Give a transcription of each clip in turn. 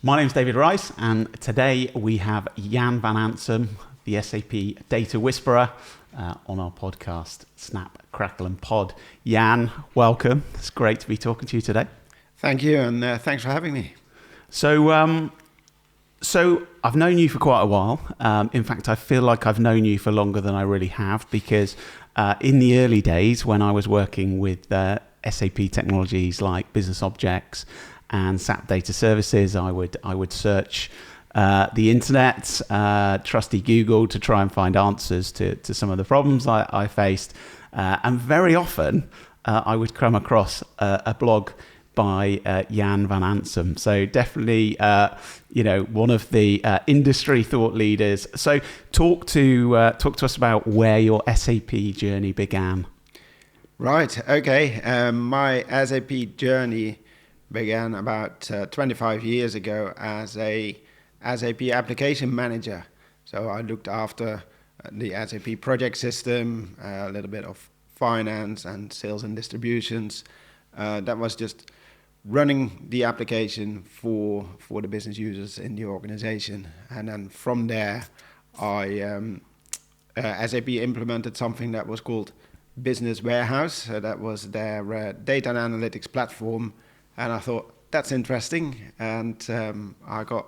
My name's David Rice, and today we have Jan van Ansem, the SAP Data Whisperer, on our podcast, Snap, Crackle and Pod. Jan, welcome. It's great to be talking to you today. Thank you, and thanks for having me. So I've known you for quite a while. In fact, I feel like I've known you for longer than I really have, because in the early days when I was working with SAP technologies like Business Objects and SAP Data Services, I would search the internet, trusty Google, to try and find answers to some of the problems I faced. And very often I would come across a blog by Jan van Ansem. So definitely, one of the industry thought leaders. So talk to us about where your SAP journey began. Right. Okay. My SAP journey began about 25 years ago as a SAP application manager. So I looked after the SAP project system, a little bit of finance and sales and distributions. That was just running the application for the business users in the organization. And then from there, SAP implemented something that was called Business Warehouse. So that was their data and analytics platform. And I thought, that's interesting. And I got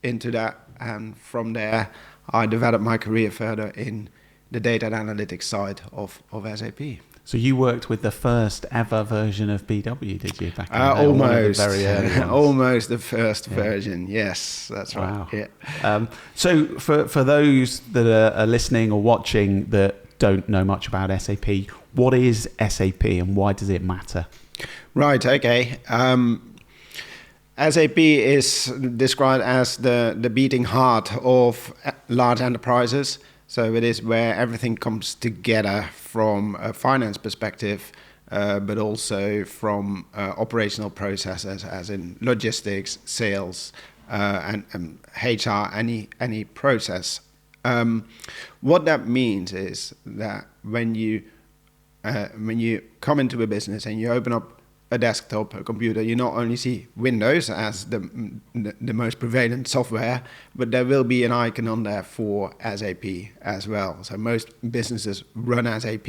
into that. And from there, I developed my career further in the data and analytics side of SAP. So you worked with the first ever version of BW, did you? Back in almost. Very early ones. Almost the first version. Yes, that's right. Wow. Yeah. So for those that are listening or watching that don't know much about SAP, what is SAP and why does it matter? Right. Okay. SAP is described as the beating heart of large enterprises. So it is where everything comes together from a finance perspective, but also from operational processes, as in logistics, sales, and HR, any process. What that means is that when you come into a business and you open up a desktop, a computer, you not only see Windows as the most prevalent software, but there will be an icon on there for SAP as well. So most businesses run SAP,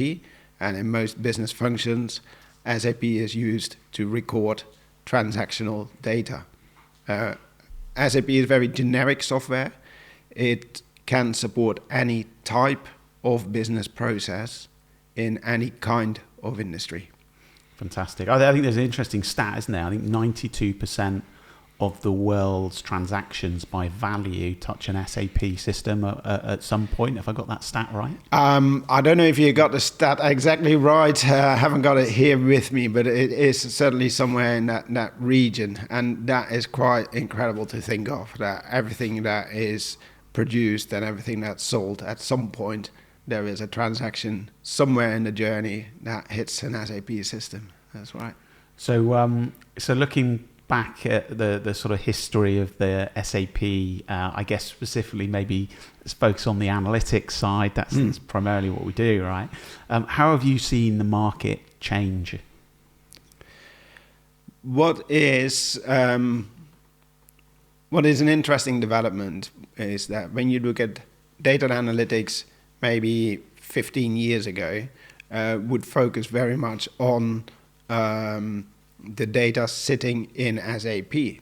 and in most business functions, SAP is used to record transactional data. SAP is very generic software. It can support any type of business process in any kind of industry. Fantastic. I think there's an interesting stat, isn't there? I think 92% of the world's transactions by value touch an SAP system at some point. Have I got that stat right? I don't know if you got the stat exactly right. I haven't got it here with me, but it is certainly somewhere in that region. And that is quite incredible to think of, that everything that is produced and everything that's sold, at some point there is a transaction somewhere in the journey that hits an SAP system. That's right. So looking back at the sort of history of the SAP, I guess specifically maybe let's focus on the analytics side. That's primarily what we do, right? How have you seen the market change? What is an interesting development is that when you look at data analytics, maybe 15 years ago, would focus very much on the data sitting in SAP,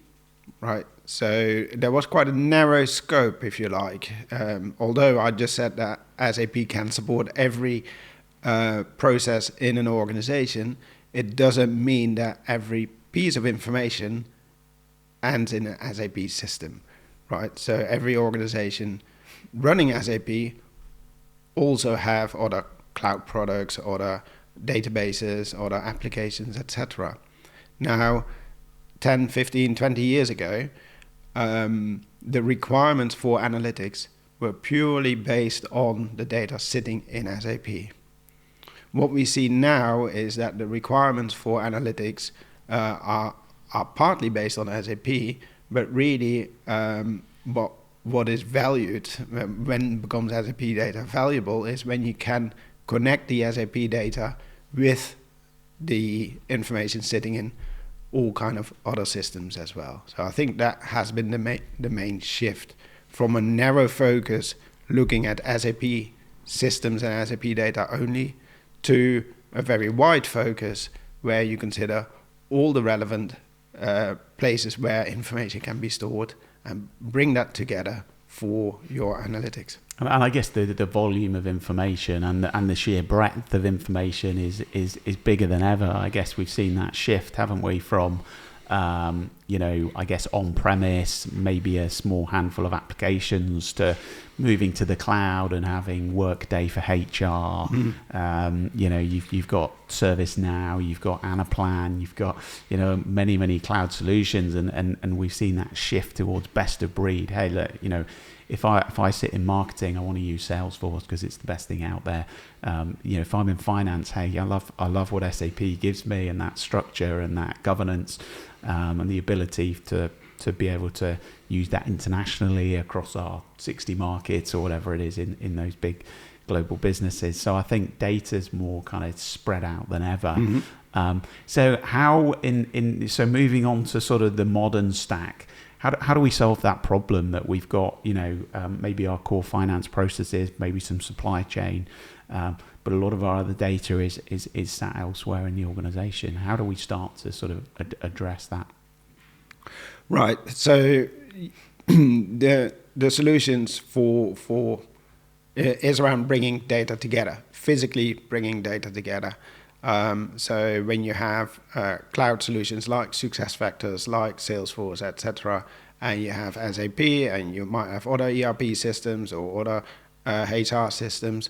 right? So there was quite a narrow scope, if you like. Although I just said that SAP can support every process in an organization, it doesn't mean that every piece of information ends in an SAP system, right? So every organization running SAP also have other cloud products, other databases, other applications, etc. Now, 10, 15, 20 years ago, the requirements for analytics were purely based on the data sitting in SAP. What we see now is that the requirements for analytics are partly based on SAP, but really what is valued when becomes SAP data valuable is when you can connect the SAP data with the information sitting in all kind of other systems as well. So I think that has been the main shift from a narrow focus looking at SAP systems and SAP data only to a very wide focus where you consider all the relevant places where information can be stored and bring that together for your analytics. And I guess the volume of information and the sheer breadth of information is bigger than ever. I guess we've seen that shift, haven't we, from I guess on-premise, maybe a small handful of applications, to moving to the cloud and having Workday for HR. You've got ServiceNow, you've got Anaplan, you've got many cloud solutions, and we've seen that shift towards best of breed. Hey, look, if I sit in marketing, I want to use Salesforce because it's the best thing out there. If I'm in finance, hey, I love what SAP gives me, and that structure and that governance, and the ability to be able to use that internationally across our 60 markets or whatever it is in those big global businesses. So I think data's more kind of spread out than ever. So how so moving on to sort of the modern stack, how do we solve that problem that we've got, maybe our core finance processes, maybe some supply chain, but a lot of our other data is sat elsewhere in the organization. How do we start to sort of address that? Right. So the solutions for is around bringing data together, physically bringing data together. So when you have cloud solutions like SuccessFactors, like Salesforce, etc., and you have SAP, and you might have other ERP systems or other HR systems,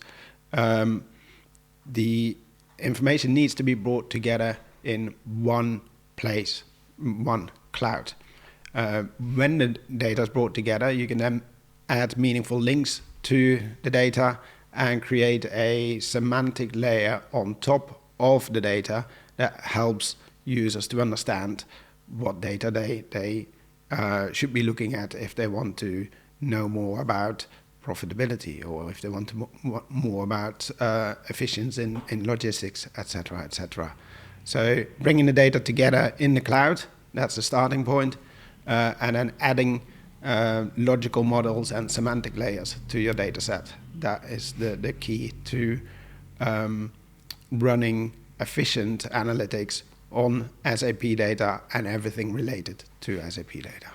the information needs to be brought together in one place, one cloud. When the data is brought together, you can then add meaningful links to the data and create a semantic layer on top of the data that helps users to understand what data they should be looking at if they want to know more about profitability, or if they want to more about efficiency in logistics, etc., etc. So bringing the data together in the cloud, that's the starting point, and then adding logical models and semantic layers to your data set. That is the key to running efficient analytics on SAP data and everything related to SAP data.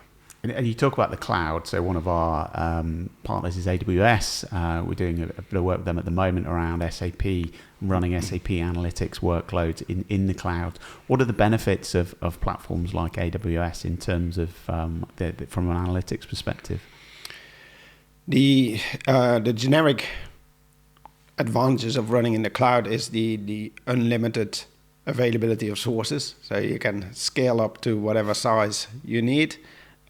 And you talk about the cloud. So one of our partners is AWS. We're doing a bit of work with them at the moment around SAP, running SAP analytics workloads in the cloud. What are the benefits of platforms like AWS in terms of from an analytics perspective? The generic advantages of running in the cloud is the unlimited availability of sources. So you can scale up to whatever size you need.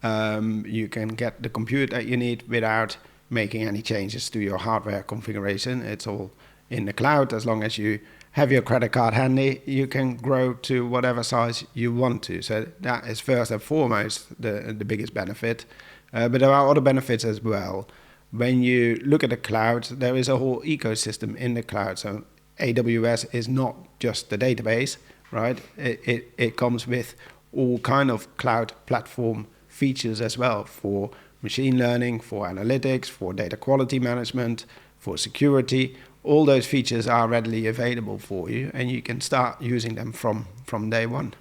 You can get the compute that you need without making any changes to your hardware configuration. It's all in the cloud. As long as you have your credit card handy, you can grow to whatever size you want to. So that is first and foremost the biggest benefit. But there are other benefits as well. When you look at the cloud, there is a whole ecosystem in the cloud. So AWS is not just the database, right? It comes with all kind of cloud platform features as well, for machine learning, for analytics, for data quality management, for security. All those features are readily available for you, and you can start using them from day one.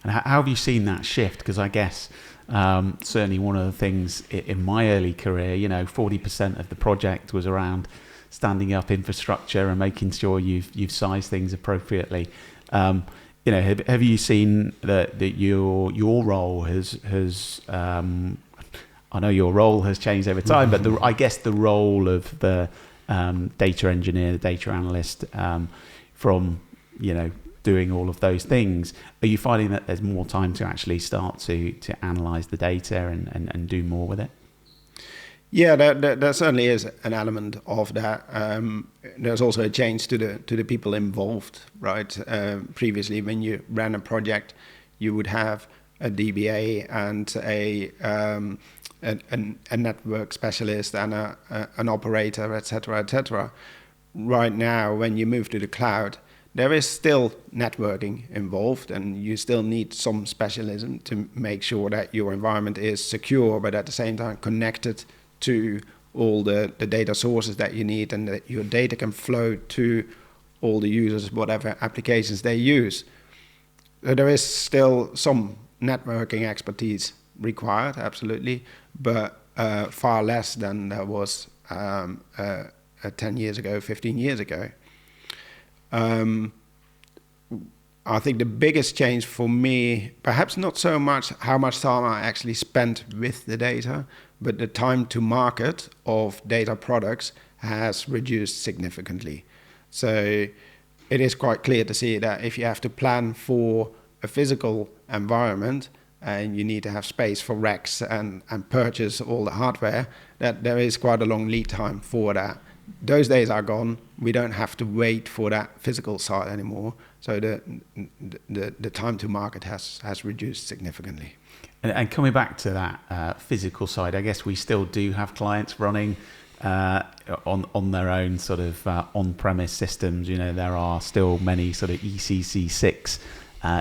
And how have you seen that shift? Because I guess certainly one of the things in my early career, 40% of the project was around standing up infrastructure and making sure you've sized things appropriately. Have you seen that your role has I know your role has changed over time, but I guess the role of the data engineer, the data analyst, from doing all of those things, are you finding that there's more time to actually start to analyze the data and do more with it? Yeah, there certainly is an element of that. There's also a change to the people involved, right? Previously, when you ran a project, you would have a DBA and a network specialist and an operator, etc., etc. Right now, when you move to the cloud, there is still networking involved, and you still need some specialism to make sure that your environment is secure, but at the same time connected to all the data sources that you need, and that your data can flow to all the users, whatever applications they use. So there is still some networking expertise required, absolutely, but far less than there was 10 years ago, 15 years ago. I think the biggest change for me, perhaps not so much how much time I actually spent with the data, but the time to market of data products has reduced significantly. So it is quite clear to see that if you have to plan for a physical environment and you need to have space for racks and purchase all the hardware, that there is quite a long lead time for that. Those days are gone. We don't have to wait for that physical side anymore. So the time to market has reduced significantly. And coming back to that physical side, I guess we still do have clients running on their own sort of on-premise systems. You know, there are still many sort of ECC6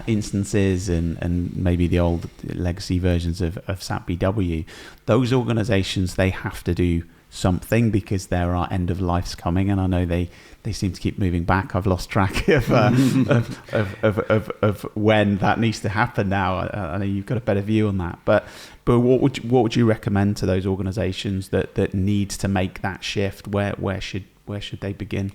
instances and maybe the old legacy versions of SAP BW. Those organizations, they have to do something because there are end of lives coming, and I know they seem to keep moving back. I've lost track of when that needs to happen now. I know you've got a better view on that, but what would you recommend to those organizations that need to make that shift? Where should they begin?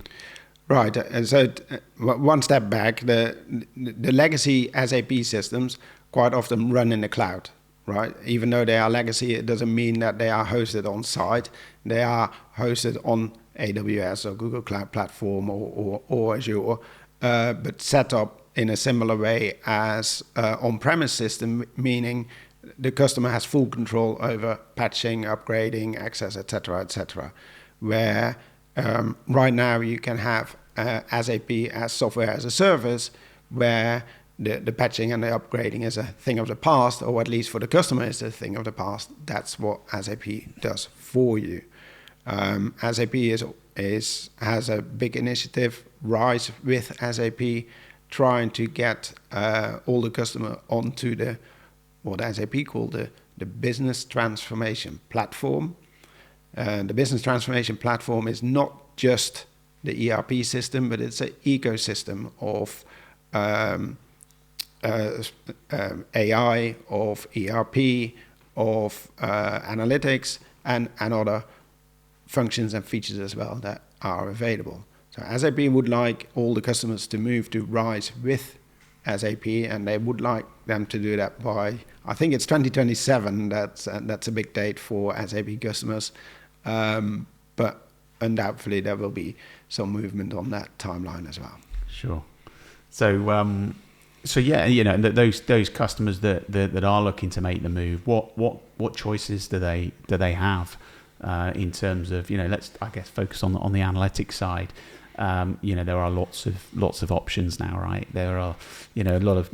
Right, and so one step back, the legacy SAP systems quite often run in the cloud. Right, even though they are legacy, it doesn't mean that they are hosted on site. They are hosted on AWS or Google Cloud Platform or Azure, but set up in a similar way as on-premise system, meaning the customer has full control over patching, upgrading, access, etc. Where right now you can have SAP as software as a service, where the patching and the upgrading is a thing of the past, or at least for the customer is a thing of the past. That's what SAP does for you. SAP has a big initiative, Rise with SAP, trying to get all the customer onto what SAP called the business transformation platform. The business transformation platform is not just the ERP system, but it's an ecosystem of AI, of ERP, of analytics, and other functions and features as well that are available. So SAP would like all the customers to move to Rise with SAP, and they would like them to do that by, I think it's 2027. That's a big date for SAP customers, but undoubtedly there will be some movement on that timeline as well. Sure. So yeah, you know, those customers that are looking to make the move, what choices do they have in terms of, you know, let's, I guess, focus on the analytics side. You know, there are lots of options now, right? There are, you know, a lot of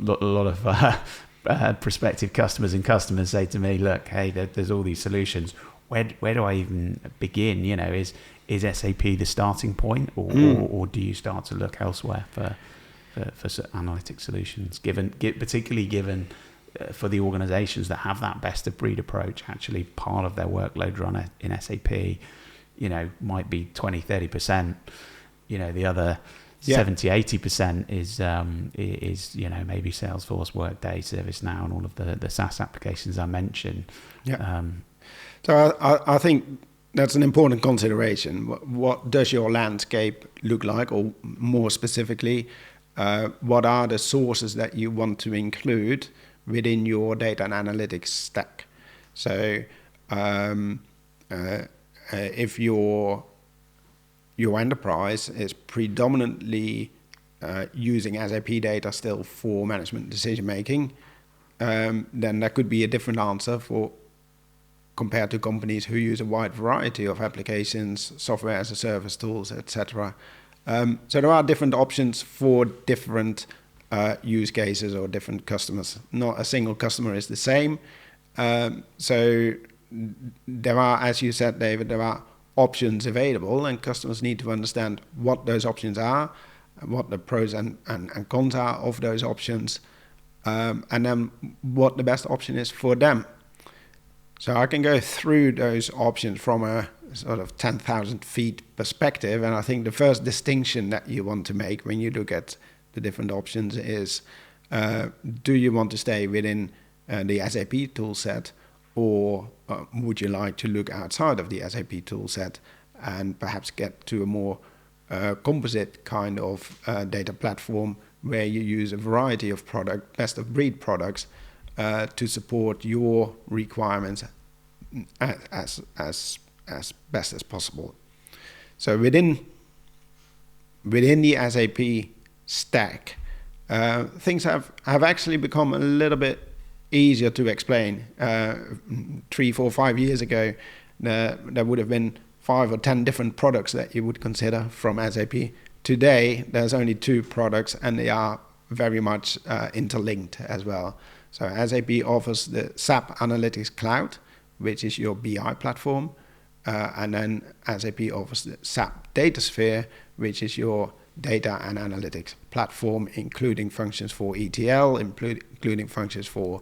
prospective customers and customers say to me, look, hey, there's all these solutions. Where do I even begin? You know, is SAP the starting point, or do you start to look elsewhere for analytic solutions, particularly given for the organizations that have that best of breed approach, actually part of their workload run in SAP, you know, might be 20-30%, you know, the other 70-80% is, you know, maybe Salesforce, Workday, ServiceNow, and all of the SaaS applications I mentioned. So I think that's an important consideration. What does your landscape look like, or more specifically, what are the sources that you want to include within your data and analytics stack? So if your enterprise is predominantly using SAP data still for management decision making, then that could be a different answer compared to companies who use a wide variety of applications, software as a service tools, etc. So there are different options for different use cases or different customers. Not a single customer is the same. So there are, as you said, David, there are options available, and customers need to understand what those options are, what the pros and cons are of those options, and then what the best option is for them. So I can go through those options from a sort of 10,000 feet perspective, and I think the first distinction that you want to make when you look at the different options is, do you want to stay within the SAP toolset, or would you like to look outside of the SAP toolset and perhaps get to a more composite kind of data platform where you use a variety of best of breed products to support your requirements as best as possible. So within the SAP stack, things have actually become a little bit easier to explain. 3, 4, 5 years ago, there would have been 5 or 10 different products that you would consider from SAP. Today, there's only 2 products, and they are very much interlinked as well. So SAP offers the SAP Analytics Cloud, which is your BI platform, and then SAP offers the SAP DataSphere, which is your data and analytics platform, including functions for ETL, including functions for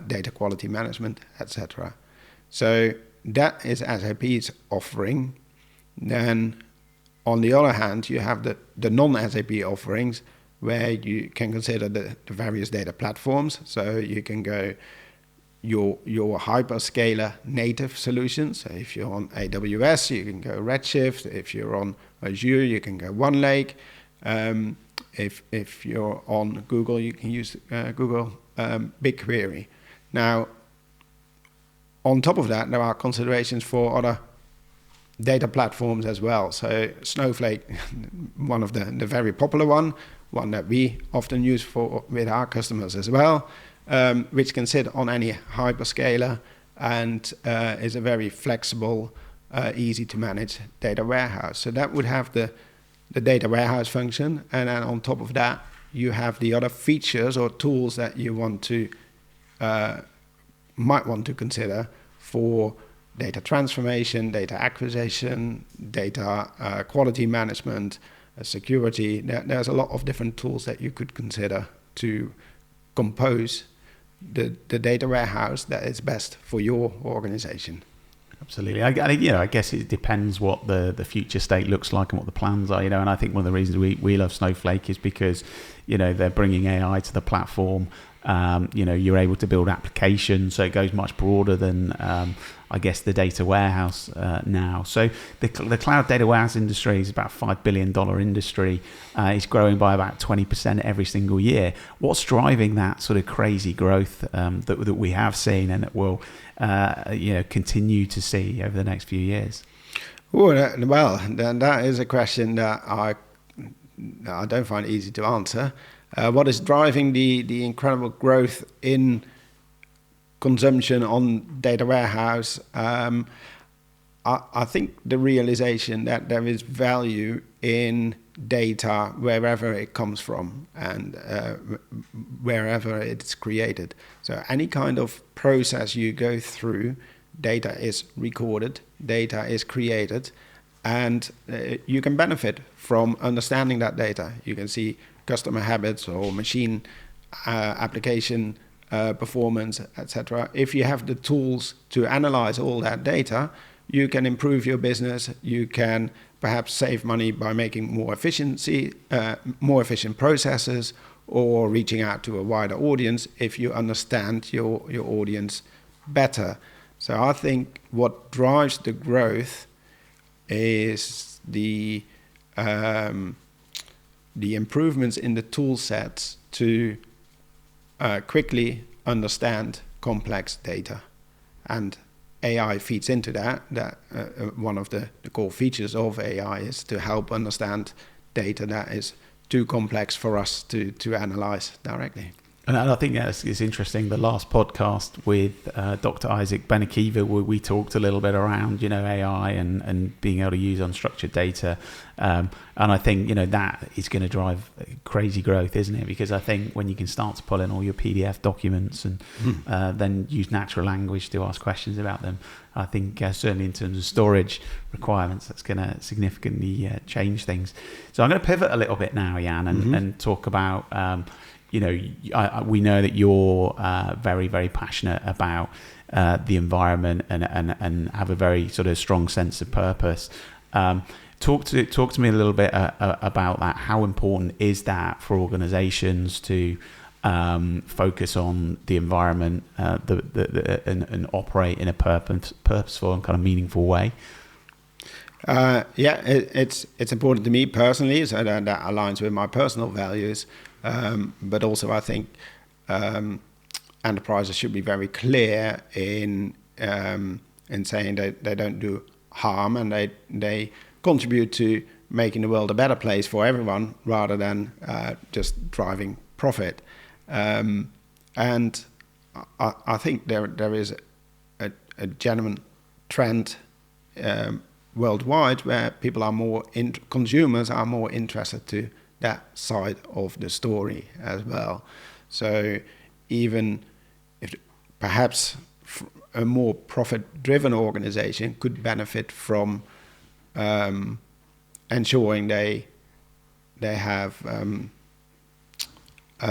data quality management, etc. So that is SAP's offering. Then on the other hand, you have the non-SAP offerings, where you can consider the various data platforms. So you can go your hyperscaler native solutions. So if you're on AWS, you can go Redshift. If you're on Azure, you can go OneLake. If you're on Google, you can use Google BigQuery. Now, on top of that, there are considerations for other data platforms as well. So Snowflake, one of the very popular one that we often use with our customers as well, which can sit on any hyperscaler and is a very flexible, easy to manage data warehouse. So that would have the data warehouse function, and then on top of that, you have the other features or tools that you might want to consider for data transformation, data acquisition, data quality management, security. There's a lot of different tools that you could consider to compose the data warehouse that is best for your organization. Absolutely. I guess it depends what the future state looks like and what the plans are, and I think one of the reasons we love Snowflake is because, they're bringing AI to the platform. You're able to build applications, so it goes much broader than, I guess, the data warehouse now. So the cloud data warehouse industry is about $5 billion industry. It's growing by about 20% every single year. What's driving that sort of crazy growth that we have seen and that we'll continue to see over the next few years? Well, then that is a question that I don't find easy to answer. What is driving the incredible growth in consumption on data warehouse? I think the realization that there is value in data wherever it comes from and wherever it's created. So any kind of process you go through, data is recorded, data is created, and you can benefit from understanding that data. You can see customer habits or machine application performance, etc. If you have the tools to analyze all that data, you can improve your business. You can perhaps save money by making more efficient processes, or reaching out to a wider audience if you understand your audience better. So I think what drives the growth is the improvements in the tool sets to quickly understand complex data, and AI feeds into that. One of the core features of AI is to help understand data that is too complex for us to analyze directly. And I think it's interesting. The last podcast with Dr. Isaac Benakiva, where we talked a little bit around, AI and being able to use unstructured data. And I think, that is going to drive crazy growth, isn't it? Because I think when you can start to pull in all your PDF documents and then use natural language to ask questions about them, I think certainly in terms of storage requirements, that's going to significantly change things. So I'm going to pivot a little bit now, Jan, and talk about... we know that you're very, very passionate about the environment and have a very sort of strong sense of purpose. Talk to me a little bit about that. How important is that for organizations to focus on the environment and operate in a purposeful and kind of meaningful way? It's important to me personally, so that aligns with my personal values. But also, I think enterprises should be very clear in saying that they don't do harm and they contribute to making the world a better place for everyone rather than just driving profit. And I think there is a genuine trend worldwide where people are consumers are more interested to that side of the story as well. So even if perhaps a more profit-driven organization could benefit from ensuring they have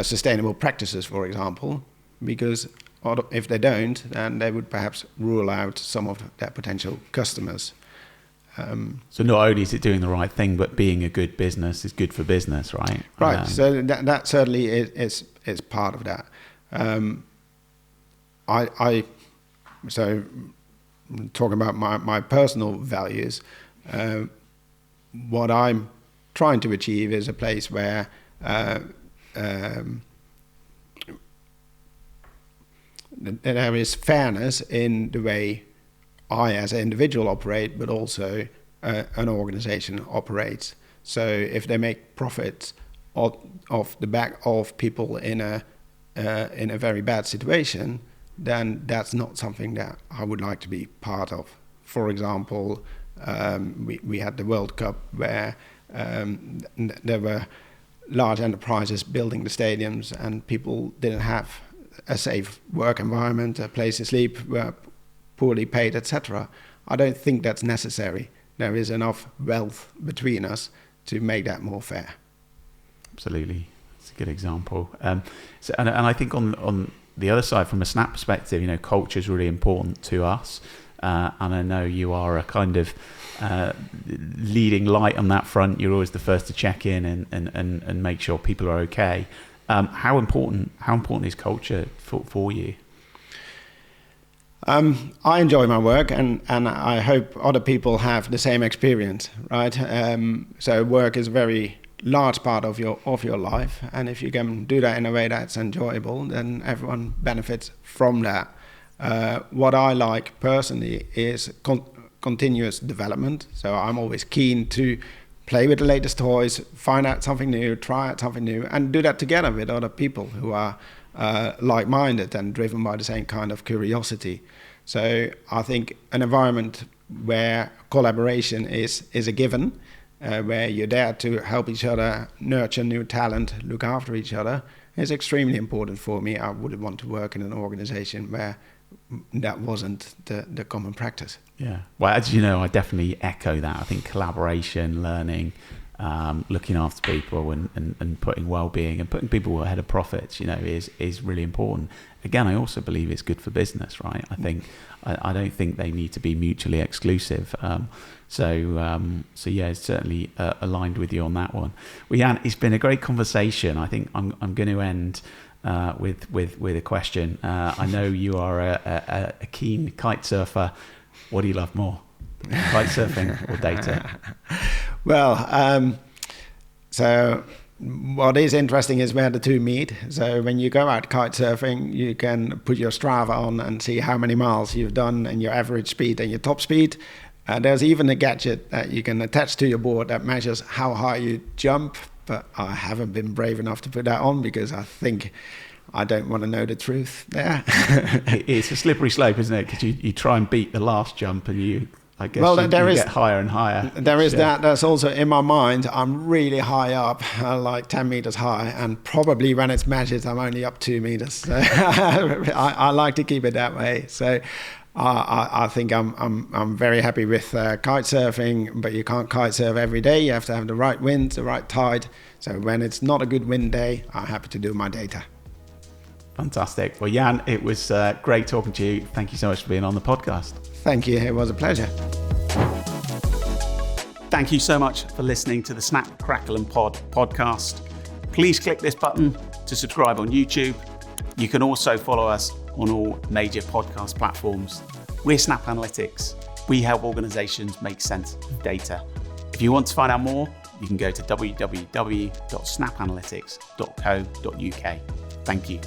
sustainable practices, for example, because if they don't, then they would perhaps rule out some of their potential customers. So not only is it doing the right thing, but being a good business is good for business, right? Right. So that certainly is part of that. So talking about my personal values, what I'm trying to achieve is a place where there is fairness in the way I as an individual operate, but also an organization operates. So if they make profits off the back of people in a very bad situation, then that's not something that I would like to be part of. For example, we had the World Cup where there were large enterprises building the stadiums and people didn't have a safe work environment, a place to sleep, were poorly paid, etc. I don't think that's necessary. There is enough wealth between us to make that more fair. Absolutely. It's a good example. And I think on the other side, from a Snap perspective, culture is really important to us. And I know you are a kind of leading light on that front. You're always the first to check in and make sure people are okay. How important is culture for you? I enjoy my work, and I hope other people have the same experience, right? So work is a very large part of your life, and if you can do that in a way that's enjoyable, then everyone benefits from that. What I like personally is continuous development. So I'm always keen to play with the latest toys, find out something new, try out something new, and do that together with other people who are like-minded and driven by the same kind of curiosity. So I think an environment where collaboration is a given, where you're there to help each other, nurture new talent, look after each other, is extremely important for me. I wouldn't want to work in an organization where that wasn't the common practice. Yeah. Well, as you know, I definitely echo that. I think collaboration, learning, looking after people and putting well-being and putting people ahead of profits, is really important. Again, I also believe it's good for business, right? I don't think they need to be mutually exclusive. So yeah, it's certainly aligned with you on that one. Well, Jan, it's been a great conversation. I think I'm going to end with a question. I know you are a keen kite surfer. What do you love more, kite surfing or data? Well, so what is interesting is where the two meet. So when you go out kite surfing, you can put your Strava on and see how many miles you've done and your average speed and your top speed. There's even a gadget that you can attach to your board that measures how high you jump, but I haven't been brave enough to put that on because I think I don't want to know the truth there. It's a slippery slope, isn't it? Because you try and beat the last jump and you get higher and higher. There is that. That's also in my mind. I'm really high up, like 10 meters high, and probably when it's measured, I'm only up 2 meters. So I like to keep it that way. So I think I'm very happy with kite surfing, but you can't kite surf every day. You have to have the right wind, the right tide. So when it's not a good wind day, I'm happy to do my data. Fantastic. Well, Jan, it was great talking to you. Thank you so much for being on the podcast. Thank you. It was a pleasure. Thank you so much for listening to the Snap, Crackle and Pod podcast. Please click this button to subscribe on YouTube. You can also follow us on all major podcast platforms. We're Snap Analytics. We help organizations make sense of data. If you want to find out more, you can go to www.snapanalytics.co.uk. Thank you.